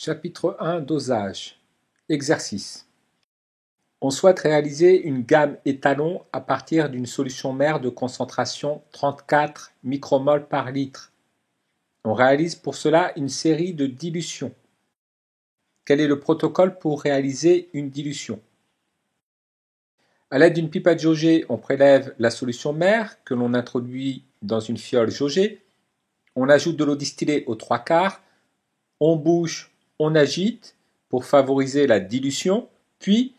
Chapitre 1 Dosage. Exercice. On souhaite réaliser une gamme étalon à partir d'une solution mère de concentration 34 micromoles par litre. On réalise pour cela une série de dilutions. Quel est le protocole pour réaliser une dilution? À l'aide d'une pipette jaugée, on prélève la solution mère que l'on introduit dans une fiole jaugée. On ajoute de l'eau distillée aux 3/4. On bouche, on agite pour favoriser la dilution, puis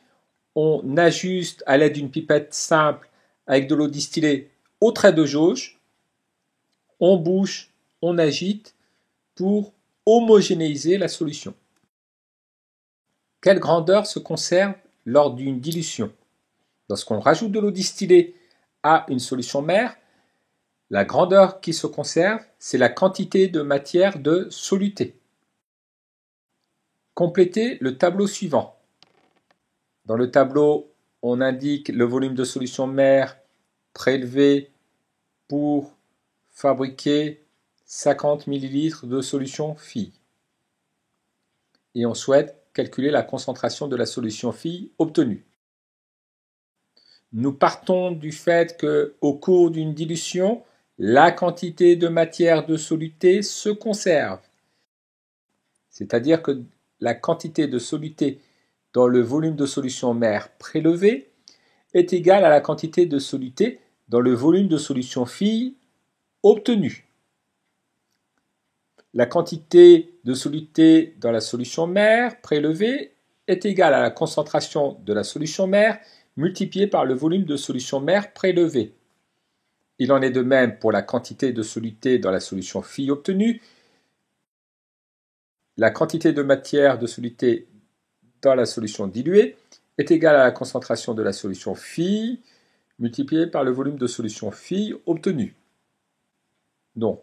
on ajuste à l'aide d'une pipette simple avec de l'eau distillée au trait de jauge. On bouche, on agite pour homogénéiser la solution. Quelle grandeur se conserve lors d'une dilution? Lorsqu'on rajoute de l'eau distillée à une solution mère, la grandeur qui se conserve, c'est la quantité de matière de soluté. Complétez le tableau suivant. Dans le tableau, on indique le volume de solution mère prélevé pour fabriquer 50 ml de solution fille. Et on souhaite calculer la concentration de la solution fille obtenue. Nous partons du fait qu'au cours d'une dilution, la quantité de matière de soluté se conserve. C'est-à-dire que la quantité de soluté dans le volume de solution mère prélevé est égale à la quantité de soluté dans le volume de solution fille obtenu. La quantité de soluté dans la solution mère prélevée est égale à la concentration de la solution mère multipliée par le volume de solution mère prélevé. Il en est de même pour la quantité de soluté dans la solution fille obtenue. La quantité de matière de soluté dans la solution diluée est égale à la concentration de la solution fille multipliée par le volume de solution fille obtenu. Donc,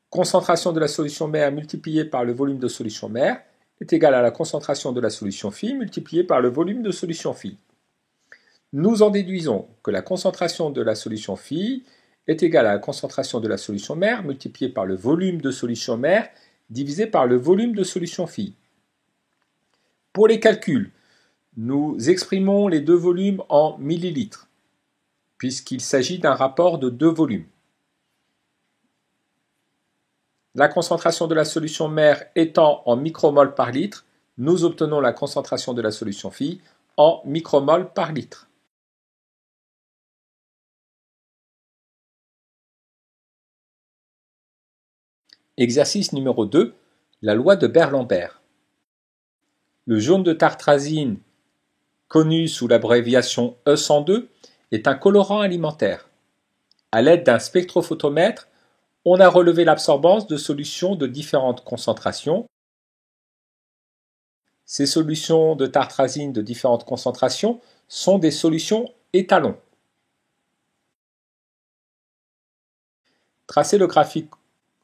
concentration de la solution mère multipliée par le volume de solution mère est égale à la concentration de la solution fille multipliée par le volume de solution fille. Nous en déduisons que la concentration de la solution fille est égale à la concentration de la solution mère multipliée par le volume de solution mère divisé par le volume de solution fille. Pour les calculs, nous exprimons les deux volumes en millilitres, puisqu'il s'agit d'un rapport de deux volumes. La concentration de la solution mère étant en micromoles par litre, nous obtenons la concentration de la solution fille en micromoles par litre. Exercice numéro 2, la loi de Beer-Lambert. Le jaune de tartrazine, connu sous l'abréviation E102, est un colorant alimentaire. À l'aide d'un spectrophotomètre, on a relevé l'absorbance de solutions de différentes concentrations. Ces solutions de tartrazine de différentes concentrations sont des solutions étalons. Tracez le graphique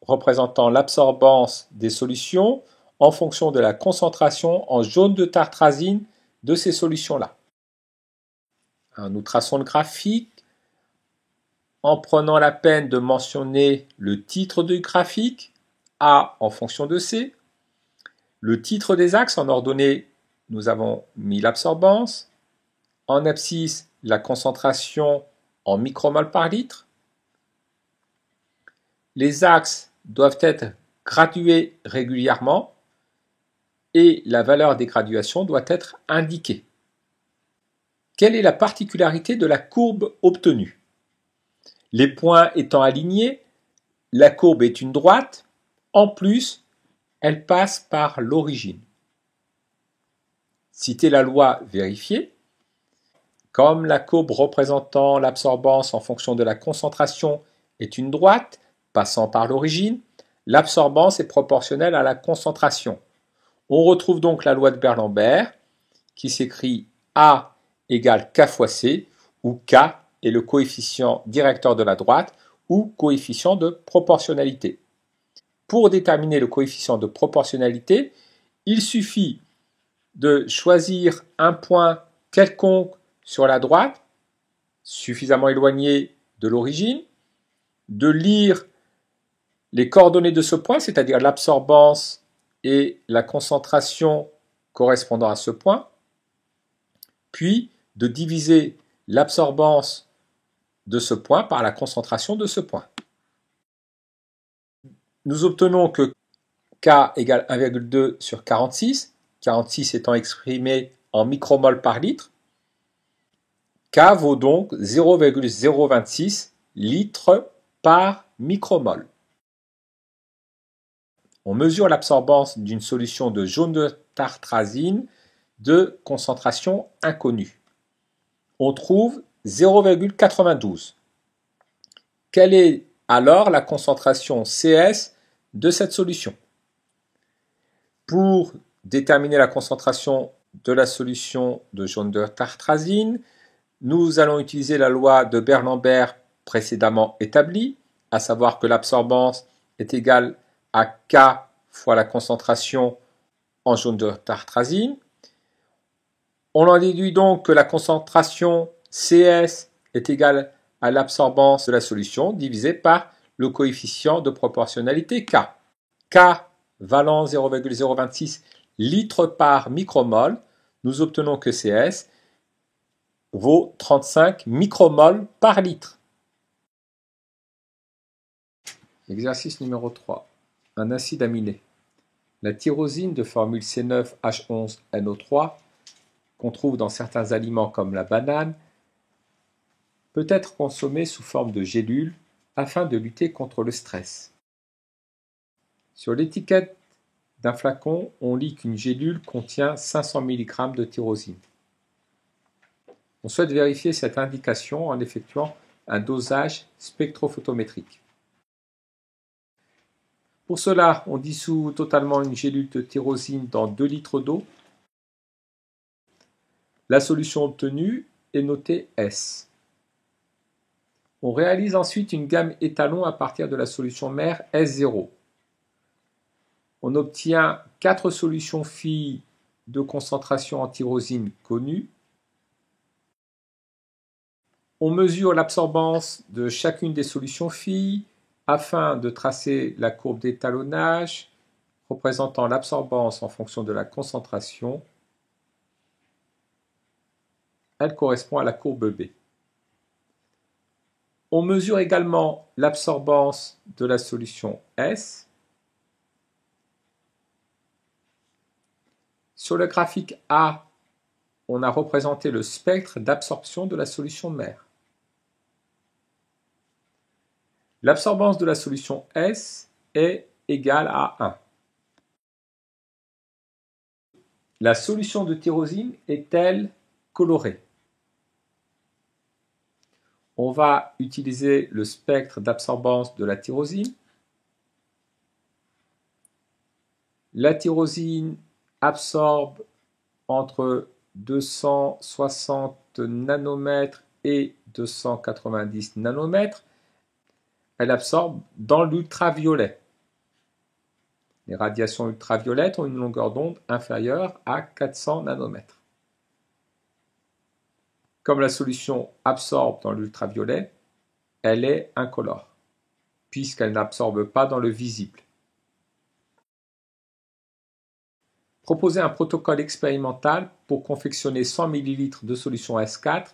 représentant l'absorbance des solutions en fonction de la concentration en jaune de tartrazine de ces solutions-là. Nous traçons le graphique en prenant la peine de mentionner le titre du graphique, A en fonction de C, le titre des axes en ordonnée, nous avons mis l'absorbance, en abscisse la concentration en micromoles par litre. Les axes doivent être gradués régulièrement et la valeur des graduations doit être indiquée. Quelle est la particularité de la courbe obtenue? Les points étant alignés, la courbe est une droite, en plus, elle passe par l'origine. Citez la loi vérifiée. Comme la courbe représentant l'absorbance en fonction de la concentration est une droite, passant par l'origine, l'absorbance est proportionnelle à la concentration. On retrouve donc la loi de Beer-Lambert qui s'écrit A égale K fois C, où K est le coefficient directeur de la droite ou coefficient de proportionnalité. Pour déterminer le coefficient de proportionnalité, il suffit de choisir un point quelconque sur la droite, suffisamment éloigné de l'origine, de lire les coordonnées de ce point, c'est-à-dire l'absorbance et la concentration correspondant à ce point, puis de diviser l'absorbance de ce point par la concentration de ce point. Nous obtenons que K égale 1,2 sur 46, 46 étant exprimé en micromol par litre. K vaut donc 0,026 litres par micromol. On mesure l'absorbance d'une solution de jaune de tartrazine de concentration inconnue. On trouve 0,92. Quelle est alors la concentration CS de cette solution? Pour déterminer la concentration de la solution de jaune de tartrazine, nous allons utiliser la loi de Beer-Lambert précédemment établie, à savoir que l'absorbance est égale à K fois la concentration en jaune de tartrazine. On en déduit donc que la concentration CS est égale à l'absorbance de la solution divisée par le coefficient de proportionnalité K. K valant 0,026 litres par micromol, nous obtenons que CS vaut 35 micromoles par litre. Exercice numéro 3. Un acide aminé. La tyrosine de formule C9H11NO3 qu'on trouve dans certains aliments comme la banane peut être consommée sous forme de gélules afin de lutter contre le stress. Sur l'étiquette d'un flacon, on lit qu'une gélule contient 500 mg de tyrosine. On souhaite vérifier cette indication en effectuant un dosage spectrophotométrique. Pour cela, on dissout totalement une gélule de tyrosine dans 2 litres d'eau. La solution obtenue est notée S. On réalise ensuite une gamme étalon à partir de la solution mère S0. On obtient 4 solutions filles de concentration en tyrosine connues. On mesure l'absorbance de chacune des solutions filles afin de tracer la courbe d'étalonnage représentant l'absorbance en fonction de la concentration. Elle correspond à la courbe B. On mesure également l'absorbance de la solution S. Sur le graphique A, on a représenté le spectre d'absorption de la solution mère. L'absorbance de la solution S est égale à 1. La solution de tyrosine est-elle colorée? On va utiliser le spectre d'absorbance de la tyrosine. La tyrosine absorbe entre 260 nanomètres et 290 nanomètres. Elle absorbe dans l'ultraviolet. Les radiations ultraviolettes ont une longueur d'onde inférieure à 400 nanomètres. Comme la solution absorbe dans l'ultraviolet, elle est incolore, puisqu'elle n'absorbe pas dans le visible. Proposer un protocole expérimental pour confectionner 100 ml de solution S4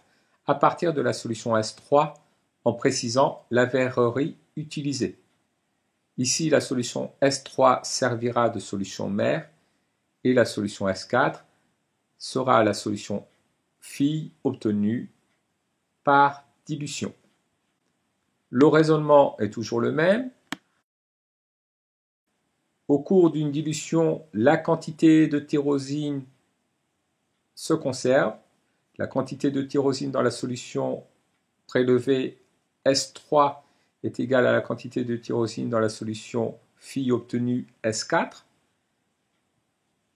à partir de la solution S3 en précisant la verrerie utilisée. Ici, la solution S3 servira de solution mère et la solution S4 sera la solution fille obtenue par dilution. Le raisonnement est toujours le même. Au cours d'une dilution, la quantité de tyrosine se conserve. La quantité de tyrosine dans la solution prélevée S3 est égale à la quantité de tyrosine dans la solution fille obtenue S4.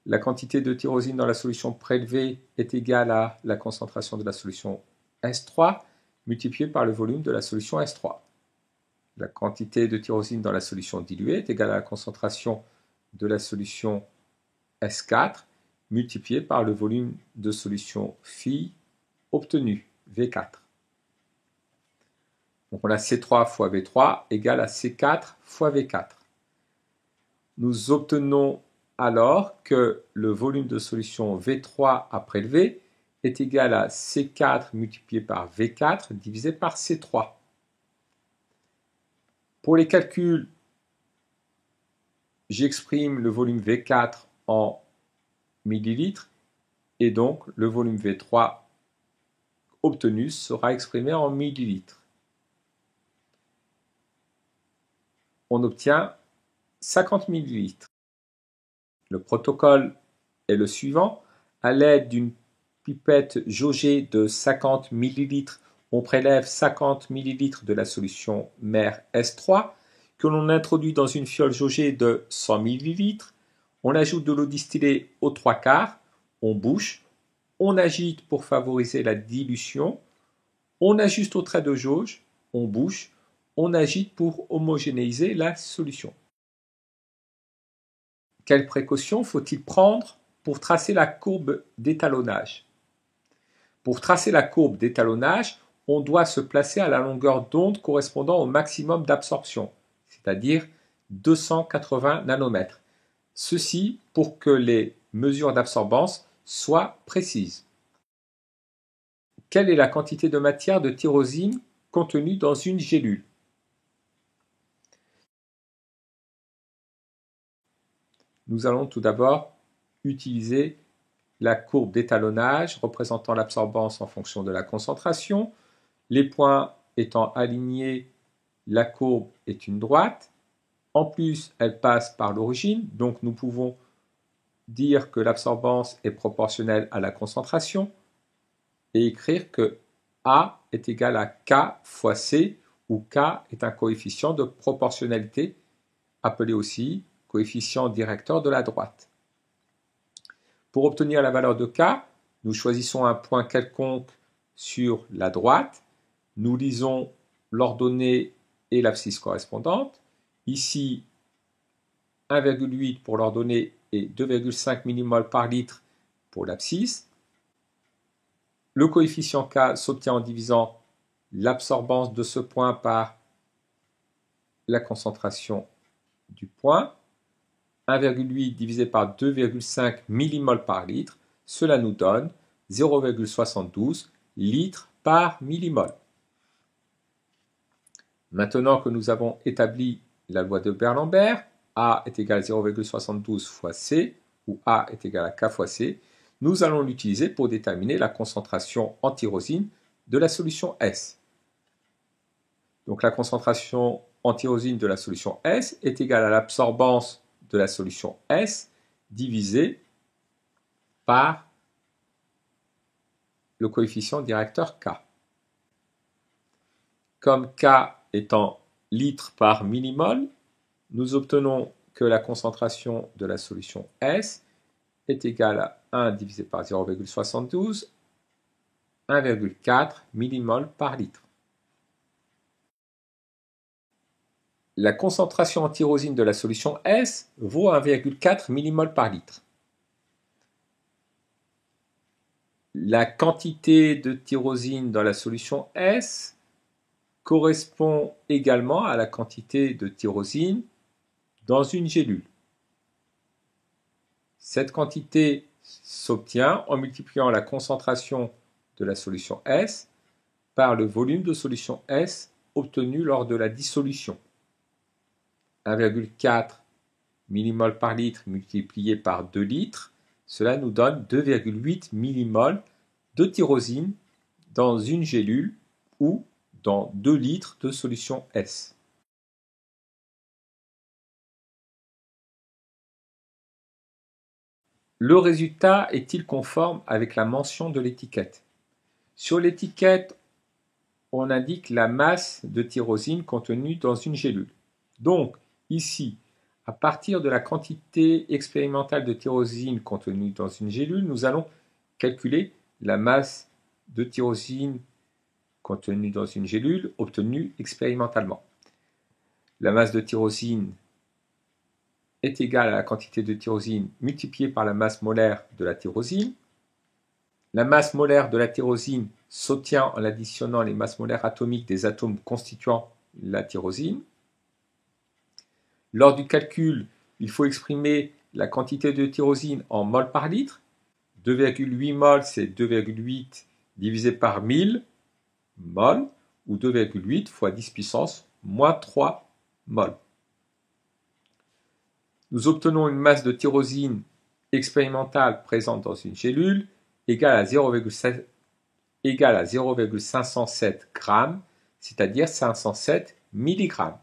La quantité de tyrosine dans la solution prélevée est égale à la concentration de la solution S3 multipliée par le volume de la solution S3. La quantité de tyrosine dans la solution diluée est égale à la concentration de la solution S4 multipliée par le volume de solution fille obtenue, V4. Donc on a C3 fois V3 égale à C4 fois V4. Nous obtenons alors que le volume de solution V3 à prélever est égal à C4 multiplié par V4 divisé par C3. Pour les calculs, j'exprime le volume V4 en millilitres et donc le volume V3 obtenu sera exprimé en millilitres. On obtient 50 millilitres. Le protocole est le suivant. À l'aide d'une pipette jaugée de 50 ml, on prélève 50 ml de la solution mère S3 que l'on introduit dans une fiole jaugée de 100 ml. On ajoute de l'eau distillée aux 3/4, on bouche, on agite pour favoriser la dilution, on ajuste au trait de jauge, on bouche, on agite pour homogénéiser la solution. Quelles précautions faut-il prendre pour tracer la courbe d'étalonnage? Pour tracer la courbe d'étalonnage, on doit se placer à la longueur d'onde correspondant au maximum d'absorption, c'est-à-dire 280 nanomètres. Ceci pour que les mesures d'absorbance soient précises. Quelle est la quantité de matière de tyrosine contenue dans une gélule? Nous allons tout d'abord utiliser la courbe d'étalonnage représentant l'absorbance en fonction de la concentration. Les points étant alignés, la courbe est une droite. En plus, elle passe par l'origine, donc nous pouvons dire que l'absorbance est proportionnelle à la concentration et écrire que A est égal à K fois C, où K est un coefficient de proportionnalité, appelé aussi coefficient directeur de la droite. Pour obtenir la valeur de K, nous choisissons un point quelconque sur la droite, nous lisons l'ordonnée et l'abscisse correspondante. Ici, 1,8 pour l'ordonnée et 2,5 mmol par litre pour l'abscisse. Le coefficient K s'obtient en divisant l'absorbance de ce point par la concentration du point. 1,8 divisé par 2,5 mmol par litre, cela nous donne 0,72 litres par millimol. Maintenant que nous avons établi la loi de Beer-Lambert, A est égal à 0,72 fois C, où A est égal à K fois C, nous allons l'utiliser pour déterminer la concentration en tyrosine de la solution S. Donc la concentration en tyrosine de la solution S est égale à l'absorbance de la solution S divisé par le coefficient directeur K. Comme K étant litres par millimol, nous obtenons que la concentration de la solution S est égale à 1 divisé par 0,72, 1,4 millimol par litre. La concentration en tyrosine de la solution S vaut 1,4 millimol par litre. La quantité de tyrosine dans la solution S correspond également à la quantité de tyrosine dans une gélule. Cette quantité s'obtient en multipliant la concentration de la solution S par le volume de solution S obtenu lors de la dissolution. 1,4 millimol par litre multiplié par 2 litres, cela nous donne 2,8 millimol de tyrosine dans une gélule ou dans 2 litres de solution S. Le résultat est-il conforme avec la mention de l'étiquette? Sur l'étiquette, on indique la masse de tyrosine contenue dans une gélule. Donc, ici, à partir de la quantité expérimentale de tyrosine contenue dans une gélule, nous allons calculer la masse de tyrosine contenue dans une gélule obtenue expérimentalement. La masse de tyrosine est égale à la quantité de tyrosine multipliée par la masse molaire de la tyrosine. La masse molaire de la tyrosine s'obtient en additionnant les masses molaires atomiques des atomes constituant la tyrosine. Lors du calcul, il faut exprimer la quantité de tyrosine en mol par litre. 2,8 mol, c'est 2,8 divisé par 1000 mol, ou 2,8 fois 10 puissance moins 3 mol. Nous obtenons une masse de tyrosine expérimentale présente dans une gélule égale à 0,507 g, c'est-à-dire 507 mg.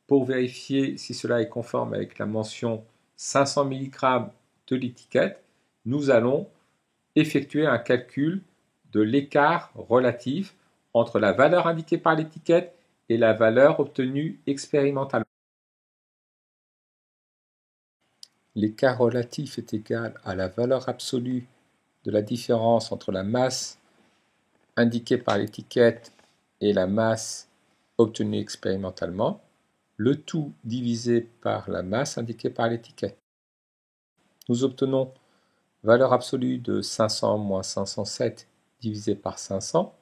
Pour vérifier si cela est conforme avec la mention 500 mg de l'étiquette, nous allons effectuer un calcul de l'écart relatif entre la valeur indiquée par l'étiquette et la valeur obtenue expérimentalement. L'écart relatif est égal à la valeur absolue de la différence entre la masse indiquée par l'étiquette et la masse obtenue expérimentalement, le tout divisé par la masse indiquée par l'étiquette. Nous obtenons valeur absolue de 500 moins 507 divisé par 500,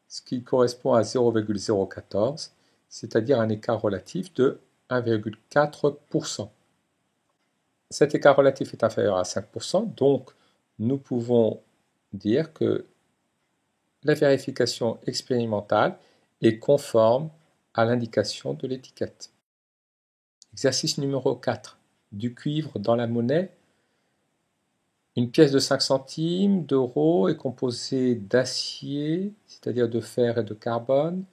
ce qui correspond à 0,014, c'est-à-dire un écart relatif de 1,4%. Cet écart relatif est inférieur à 5%, donc nous pouvons dire que la vérification expérimentale est conforme à l'indication de l'étiquette. Exercice numéro 4. Du cuivre dans la monnaie. Une pièce de 5 centimes d'euros est composée d'acier, c'est-à-dire de fer et de carbone,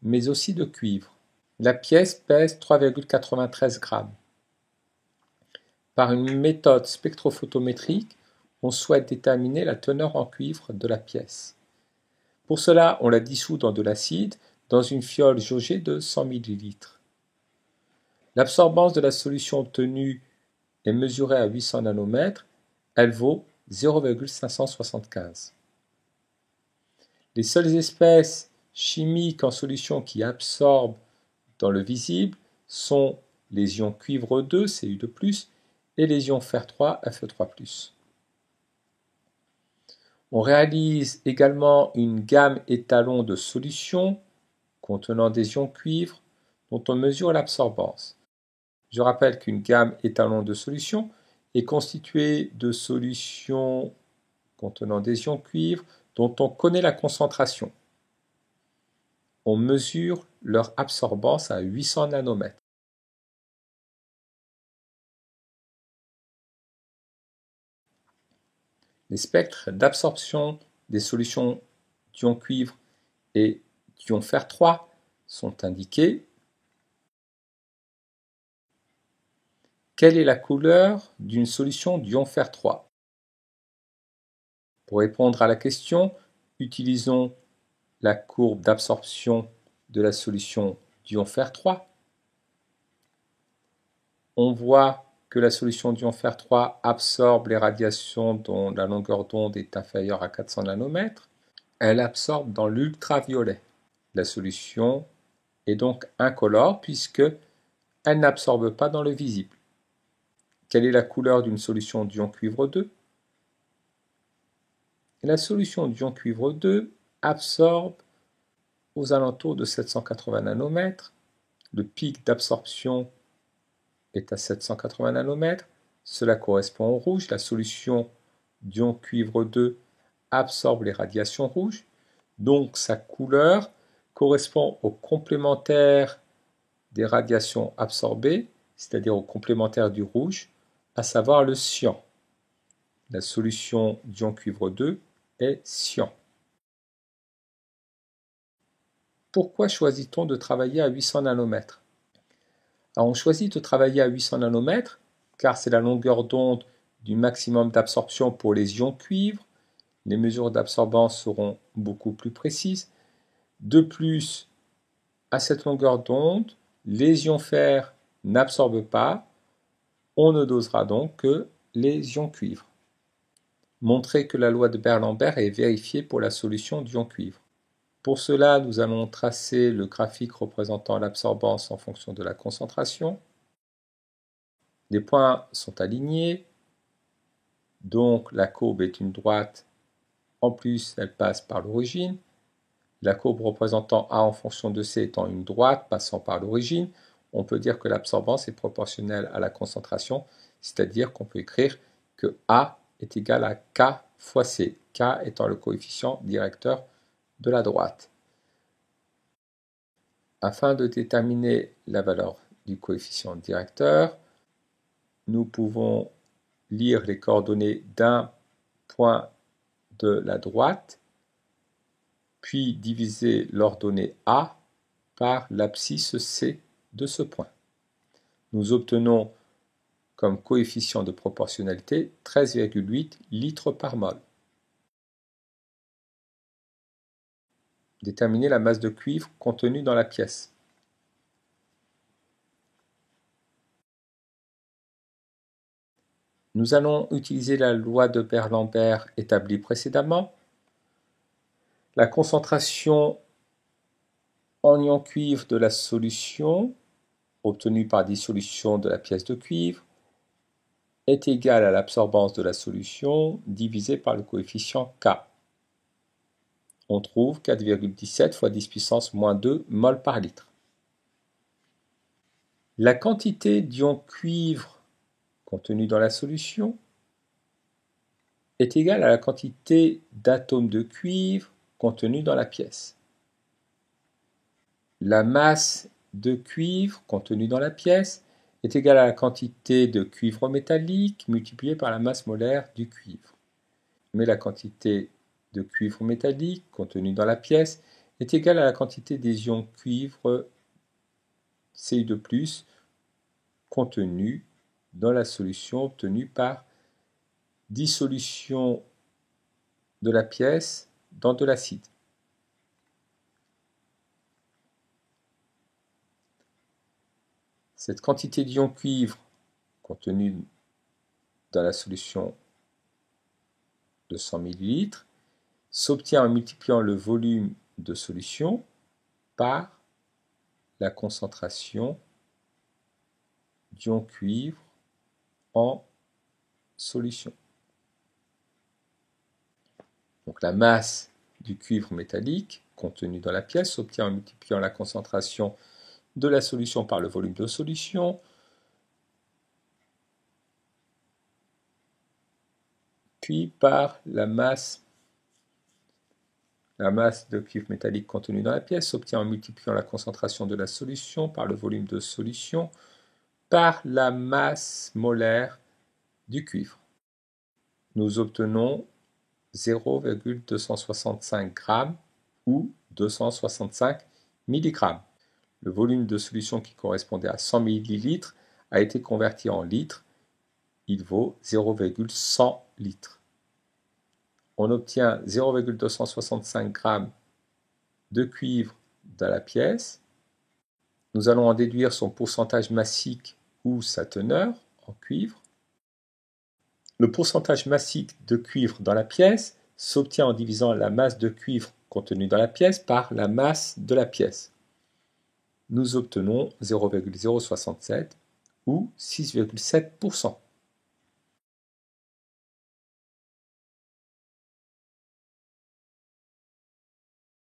mais aussi de cuivre. La pièce pèse 3,93 g. Par une méthode spectrophotométrique, on souhaite déterminer la teneur en cuivre de la pièce. Pour cela, on la dissout dans de l'acide dans une fiole jaugée de 100 ml. L'absorbance de la solution obtenue est mesurée à 800 nanomètres. Elle vaut 0,575. Les seules espèces chimiques en solution qui absorbent dans le visible sont les ions cuivre 2, Cu2+, et les ions fer 3, Fe3+. On réalise également une gamme étalon de solutions contenant des ions cuivre dont on mesure l'absorbance. Je rappelle qu'une gamme étalon de solutions est constituée de solutions contenant des ions cuivre dont on connaît la concentration. On mesure leur absorbance à 800 nanomètres. Les spectres d'absorption des solutions d'ion cuivre et d'ion fer 3 sont indiqués. Quelle est la couleur d'une solution d'ion fer 3? Pour répondre à la question, utilisons la courbe d'absorption de la solution d'ion fer 3. On voit que la solution d'ion fer 3 absorbe les radiations dont la longueur d'onde est inférieure à 400 nanomètres. Elle absorbe dans l'ultraviolet. La solution est donc incolore puisque elle n'absorbe pas dans le visible. Quelle est la couleur d'une solution d'ion cuivre 2? La solution d'ion cuivre 2 absorbe aux alentours de 780 nanomètres. Le pic d'absorption est à 780 nanomètres. Cela correspond au rouge. La solution d'ion cuivre 2 absorbe les radiations rouges. Donc sa couleur correspond au complémentaire des radiations absorbées, c'est-à-dire au complémentaire du rouge, à savoir le cyan. La solution d'ion cuivre 2 est cyan. Pourquoi choisit-on de travailler à 800 nanomètres? Alors on choisit de travailler à 800 nanomètres car c'est la longueur d'onde du maximum d'absorption pour les ions cuivre. Les mesures d'absorbance seront beaucoup plus précises. De plus, à cette longueur d'onde, les ions fer n'absorbent pas. On ne dosera donc que les ions cuivre. Montrer que la loi de Beer-Lambert est vérifiée pour la solution d'ion cuivre. Pour cela, nous allons tracer le graphique représentant l'absorbance en fonction de la concentration. Les points sont alignés, donc la courbe est une droite. En plus, elle passe par l'origine. La courbe représentant A en fonction de C étant une droite passant par l'origine, on peut dire que l'absorbance est proportionnelle à la concentration, c'est-à-dire qu'on peut écrire que A est égal à K fois C, K étant le coefficient directeur de la droite. Afin de déterminer la valeur du coefficient directeur, nous pouvons lire les coordonnées d'un point de la droite, puis diviser l'ordonnée A par l'abscisse C de ce point. Nous obtenons comme coefficient de proportionnalité 13,8 litres par mol. Déterminer la masse de cuivre contenue dans la pièce. Nous allons utiliser la loi de Beer-Lambert établie précédemment. La concentration en ion cuivre de la solution, obtenue par dissolution de la pièce de cuivre, est égale à l'absorbance de la solution divisée par le coefficient K. On trouve 4,17 fois 10 puissance moins 2 mol par litre. La quantité d'ion cuivre contenue dans la solution est égale à la quantité d'atomes de cuivre contenus dans la pièce. La masse de cuivre contenue dans la pièce est égale à la quantité de cuivre métallique multipliée par la masse molaire du cuivre. Mais la quantité de cuivre métallique contenue dans la pièce est égale à la quantité des ions cuivre Cu2+, contenus dans la solution obtenue par dissolution de la pièce dans de l'acide. Cette quantité d'ion cuivre contenue dans la solution de 100 ml s'obtient en multipliant le volume de solution par la concentration d'ion cuivre en solution. Donc la masse du cuivre métallique contenu dans la pièce s'obtient en multipliant la concentration de la solution par le volume de solution, puis par la masse de cuivre métallique contenue dans la pièce s'obtient en multipliant la concentration de la solution par le volume de solution par la masse molaire du cuivre. Nous obtenons 0,265 g ou 265 mg. Le volume de solution qui correspondait à 100 ml a été converti en litres. Il vaut 0,100 litres. On obtient 0,265 g de cuivre dans la pièce. Nous allons en déduire son pourcentage massique ou sa teneur en cuivre. Le pourcentage massique de cuivre dans la pièce s'obtient en divisant la masse de cuivre contenue dans la pièce par la masse de la pièce. Nous obtenons 0,067 ou 6,7%.